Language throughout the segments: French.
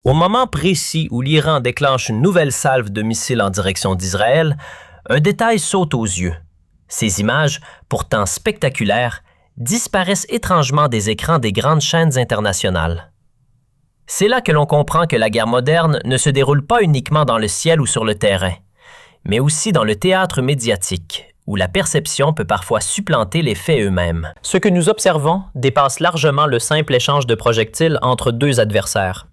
Au moment précis où l'Iran déclenche une nouvelle salve de missiles en direction d'Israël, un détail saute aux yeux. Ces images, pourtant spectaculaires, disparaissent étrangement des écrans des grandes chaînes internationales. C'est là que l'on comprend que la guerre moderne ne se déroule pas uniquement dans le ciel ou sur le terrain, mais aussi dans le théâtre médiatique, où la perception peut parfois supplanter les faits eux-mêmes. Ce que nous observons dépasse largement le simple échange de projectiles entre deux adversaires.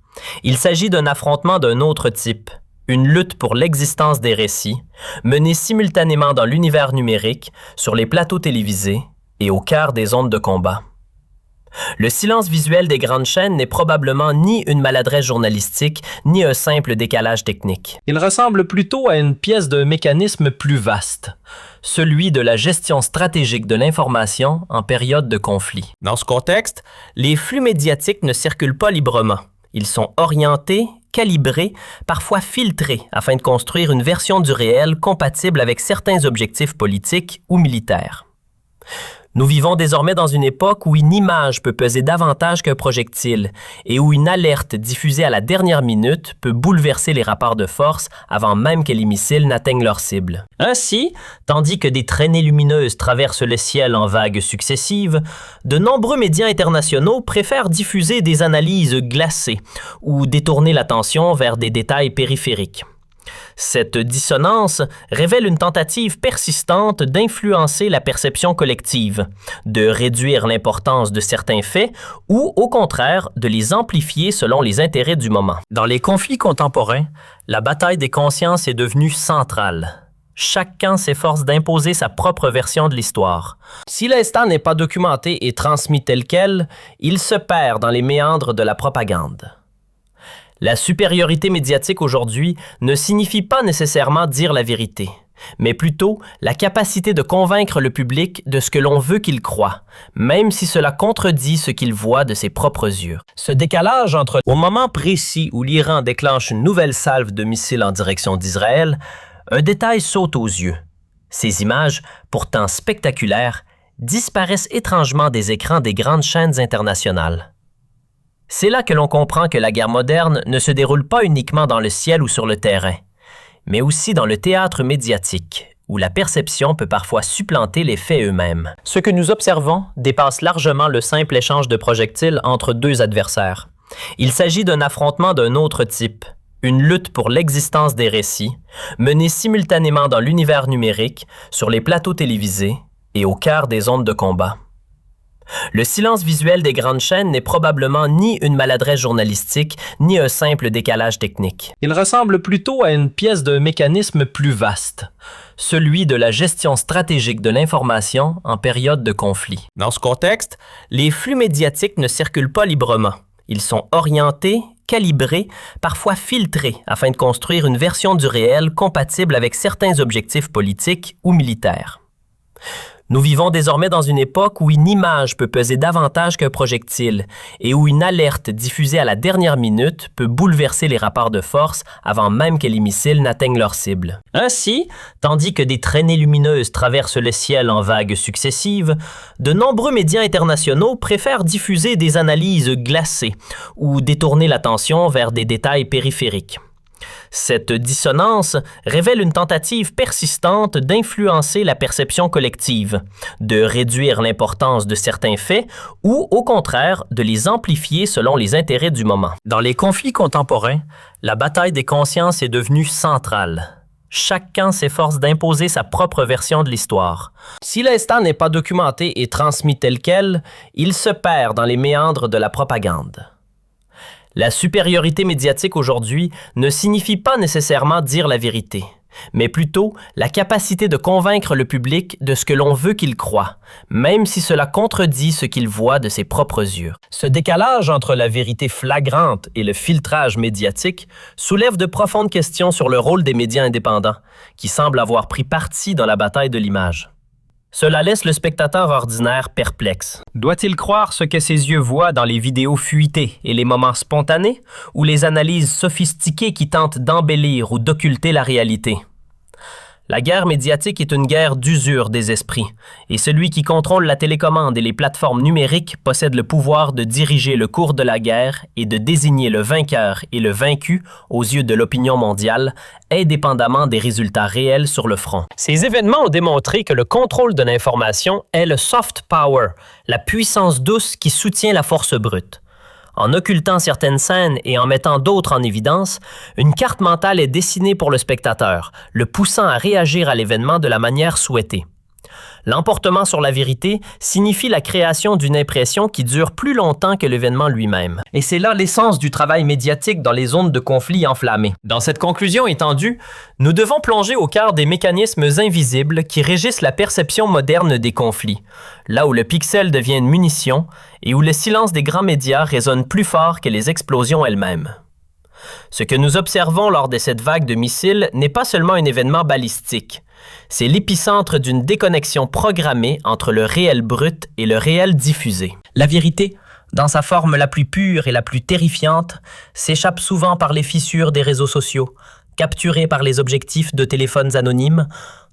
Il s'agit d'un affrontement d'un autre type, une lutte pour l'existence des récits, menée simultanément dans l'univers numérique, sur les plateaux télévisés et au cœur des ondes de combat. Le silence visuel des grandes chaînes n'est probablement ni une maladresse journalistique, ni un simple décalage technique. Il ressemble plutôt à une pièce d'un mécanisme plus vaste, celui de la gestion stratégique de l'information en période de conflit. Dans ce contexte, les flux médiatiques ne circulent pas librement. Ils sont orientés, calibrés, parfois filtrés afin de construire une version du réel compatible avec certains objectifs politiques ou militaires. Nous vivons désormais dans une époque où une image peut peser davantage qu'un projectile et où une alerte diffusée à la dernière minute peut bouleverser les rapports de force avant même que les missiles n'atteignent leur cible. Ainsi, tandis que des traînées lumineuses traversent le ciel en vagues successives, de nombreux médias internationaux préfèrent diffuser des analyses glacées ou détourner l'attention vers des détails périphériques. Cette dissonance révèle une tentative persistante d'influencer la perception collective, de réduire l'importance de certains faits ou, au contraire, de les amplifier selon les intérêts du moment. Dans les conflits contemporains, la bataille des consciences est devenue centrale. Chaque camp s'efforce d'imposer sa propre version de l'histoire. Si l'instant n'est pas documenté et transmis tel quel, il se perd dans les méandres de la propagande. La supériorité médiatique aujourd'hui ne signifie pas nécessairement dire la vérité, mais plutôt la capacité de convaincre le public de ce que l'on veut qu'il croie, même si cela contredit ce qu'il voit de ses propres yeux. Ce décalage entre... Au moment précis où l'Iran déclenche une nouvelle salve de missiles en direction d'Israël, un détail saute aux yeux. Ces images, pourtant spectaculaires, disparaissent étrangement des écrans des grandes chaînes internationales. C'est là que l'on comprend que la guerre moderne ne se déroule pas uniquement dans le ciel ou sur le terrain, mais aussi dans le théâtre médiatique, où la perception peut parfois supplanter les faits eux-mêmes. Ce que nous observons dépasse largement le simple échange de projectiles entre deux adversaires. Il s'agit d'un affrontement d'un autre type, une lutte pour l'existence des récits, menée simultanément dans l'univers numérique, sur les plateaux télévisés et au cœur des ondes de combat. Le silence visuel des grandes chaînes n'est probablement ni une maladresse journalistique, ni un simple décalage technique. Il ressemble plutôt à une pièce d'un mécanisme plus vaste, celui de la gestion stratégique de l'information en période de conflit. Dans ce contexte, les flux médiatiques ne circulent pas librement. Ils sont orientés, calibrés, parfois filtrés afin de construire une version du réel compatible avec certains objectifs politiques ou militaires. Nous vivons désormais dans une époque où une image peut peser davantage qu'un projectile et où une alerte diffusée à la dernière minute peut bouleverser les rapports de force avant même que les missiles n'atteignent leur cible. Ainsi, tandis que des traînées lumineuses traversent le ciel en vagues successives, de nombreux médias internationaux préfèrent diffuser des analyses glacées ou détourner l'attention vers des détails périphériques. Cette dissonance révèle une tentative persistante d'influencer la perception collective, de réduire l'importance de certains faits ou, au contraire, de les amplifier selon les intérêts du moment. Dans les conflits contemporains, la bataille des consciences est devenue centrale. Chaque camp s'efforce d'imposer sa propre version de l'histoire. Si l'instant n'est pas documenté et transmis tel quel, il se perd dans les méandres de la propagande. La supériorité médiatique aujourd'hui ne signifie pas nécessairement dire la vérité, mais plutôt la capacité de convaincre le public de ce que l'on veut qu'il croie, même si cela contredit ce qu'il voit de ses propres yeux. Ce décalage entre la vérité flagrante et le filtrage médiatique soulève de profondes questions sur le rôle des médias indépendants, qui semblent avoir pris parti dans la bataille de l'image. Cela laisse le spectateur ordinaire perplexe. Doit-il croire ce que ses yeux voient dans les vidéos fuitées et les moments spontanés, ou les analyses sophistiquées qui tentent d'embellir ou d'occulter la réalité? La guerre médiatique est une guerre d'usure des esprits, et celui qui contrôle la télécommande et les plateformes numériques possède le pouvoir de diriger le cours de la guerre et de désigner le vainqueur et le vaincu aux yeux de l'opinion mondiale, indépendamment des résultats réels sur le front. Ces événements ont démontré que le contrôle de l'information est le soft power, la puissance douce qui soutient la force brute. En occultant certaines scènes et en mettant d'autres en évidence, une carte mentale est dessinée pour le spectateur, le poussant à réagir à l'événement de la manière souhaitée. L'emportement sur la vérité signifie la création d'une impression qui dure plus longtemps que l'événement lui-même. Et c'est là l'essence du travail médiatique dans les zones de conflit enflammées. Dans cette conclusion étendue, nous devons plonger au cœur des mécanismes invisibles qui régissent la perception moderne des conflits, là où le pixel devient une munition et où le silence des grands médias résonne plus fort que les explosions elles-mêmes. Ce que nous observons lors de cette vague de missiles n'est pas seulement un événement balistique. C'est l'épicentre d'une déconnexion programmée entre le réel brut et le réel diffusé. La vérité, dans sa forme la plus pure et la plus terrifiante, s'échappe souvent par les fissures des réseaux sociaux, capturée par les objectifs de téléphones anonymes,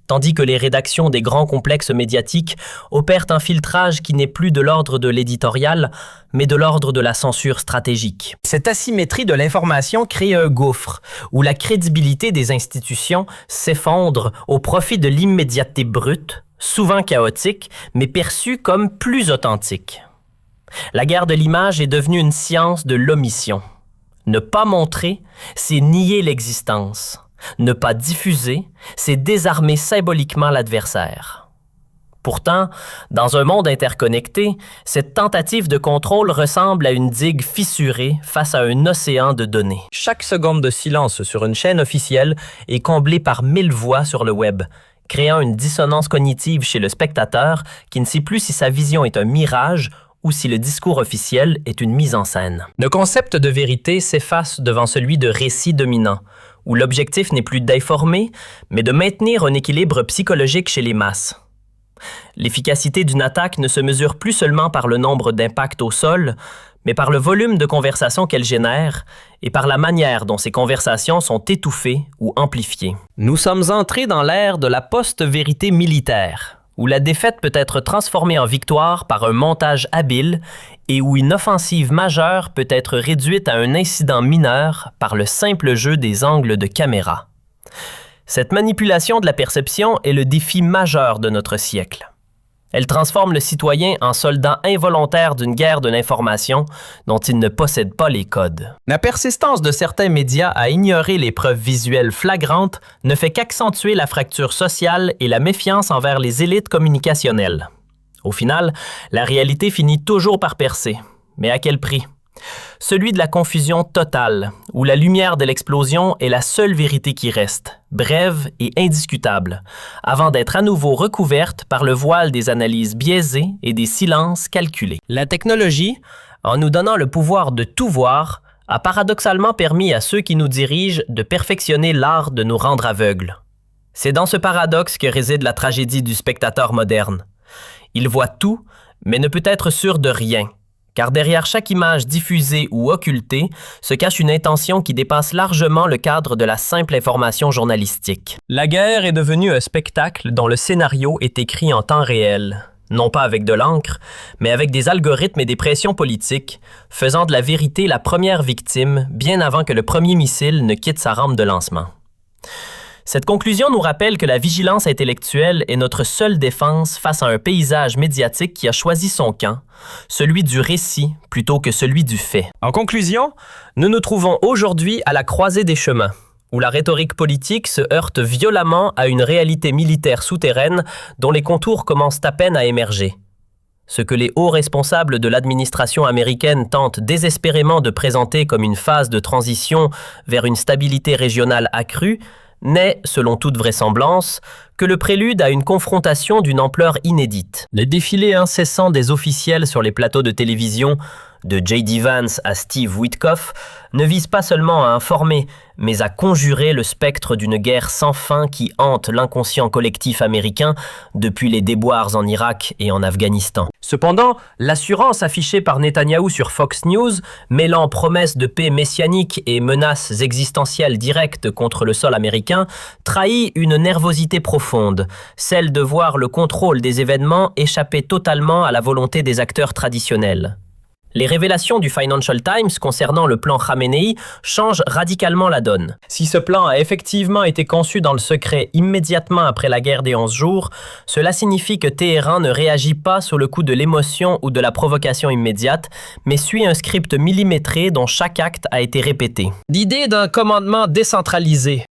tandis que les rédactions des grands complexes médiatiques opèrent un filtrage qui n'est plus de l'ordre de l'éditorial, mais de l'ordre de la censure stratégique. Cette asymétrie de l'information crée un gouffre, où la crédibilité des institutions s'effondre au profit de l'immédiateté brute, souvent chaotique, mais perçue comme plus authentique. La guerre de l'image est devenue une science de l'omission. Ne pas montrer, c'est nier l'existence. Ne pas diffuser, c'est désarmer symboliquement l'adversaire. Pourtant, dans un monde interconnecté, cette tentative de contrôle ressemble à une digue fissurée face à un océan de données. Chaque seconde de silence sur une chaîne officielle est comblée par 1000 voix sur le web, créant une dissonance cognitive chez le spectateur qui ne sait plus si sa vision est un mirage ou si le discours officiel est une mise en scène. Le concept de vérité s'efface devant celui de récit dominant, où l'objectif n'est plus d'informer, mais de maintenir un équilibre psychologique chez les masses. L'efficacité d'une attaque ne se mesure plus seulement par le nombre d'impacts au sol, mais par le volume de conversations qu'elle génère et par la manière dont ces conversations sont étouffées ou amplifiées. Nous sommes entrés dans l'ère de la post-vérité militaire, où la défaite peut être transformée en victoire par un montage habile et où une offensive majeure peut être réduite à un incident mineur par le simple jeu des angles de caméra. Cette manipulation de la perception est le défi majeur de notre siècle. Elle transforme le citoyen en soldat involontaire d'une guerre de l'information dont il ne possède pas les codes. La persistance de certains médias à ignorer les preuves visuelles flagrantes ne fait qu'accentuer la fracture sociale et la méfiance envers les élites communicationnelles. Au final, la réalité finit toujours par percer. Mais à quel prix? Celui de la confusion totale, où la lumière de l'explosion est la seule vérité qui reste, brève et indiscutable, avant d'être à nouveau recouverte par le voile des analyses biaisées et des silences calculés. La technologie, en nous donnant le pouvoir de tout voir, a paradoxalement permis à ceux qui nous dirigent de perfectionner l'art de nous rendre aveugles. C'est dans ce paradoxe que réside la tragédie du spectateur moderne. Il voit tout, mais ne peut être sûr de rien, car derrière chaque image diffusée ou occultée se cache une intention qui dépasse largement le cadre de la simple information journalistique. La guerre est devenue un spectacle dont le scénario est écrit en temps réel, non pas avec de l'encre, mais avec des algorithmes et des pressions politiques, faisant de la vérité la première victime bien avant que le premier missile ne quitte sa rampe de lancement. Cette conclusion nous rappelle que la vigilance intellectuelle est notre seule défense face à un paysage médiatique qui a choisi son camp, celui du récit plutôt que celui du fait. En conclusion, nous nous trouvons aujourd'hui à la croisée des chemins, où la rhétorique politique se heurte violemment à une réalité militaire souterraine dont les contours commencent à peine à émerger. Ce que les hauts responsables de l'administration américaine tentent désespérément de présenter comme une phase de transition vers une stabilité régionale accrue n'est, selon toute vraisemblance, que le prélude à une confrontation d'une ampleur inédite. Le défilé incessant des officiels sur les plateaux de télévision, de J.D. Vance à Steve Witkoff, ne vise pas seulement à informer, mais à conjurer le spectre d'une guerre sans fin qui hante l'inconscient collectif américain depuis les déboires en Irak et en Afghanistan. Cependant, l'assurance affichée par Netanyahou sur Fox News, mêlant promesses de paix messianique et menaces existentielles directes contre le sol américain, trahit une nervosité profonde, celle de voir le contrôle des événements échapper totalement à la volonté des acteurs traditionnels. Les révélations du Financial Times concernant le plan Khamenei changent radicalement la donne. Si ce plan a effectivement été conçu dans le secret immédiatement après la guerre des 11 jours, cela signifie que Téhéran ne réagit pas sous le coup de l'émotion ou de la provocation immédiate, mais suit un script millimétré dont chaque acte a été répété. L'idée d'un commandement décentralisé,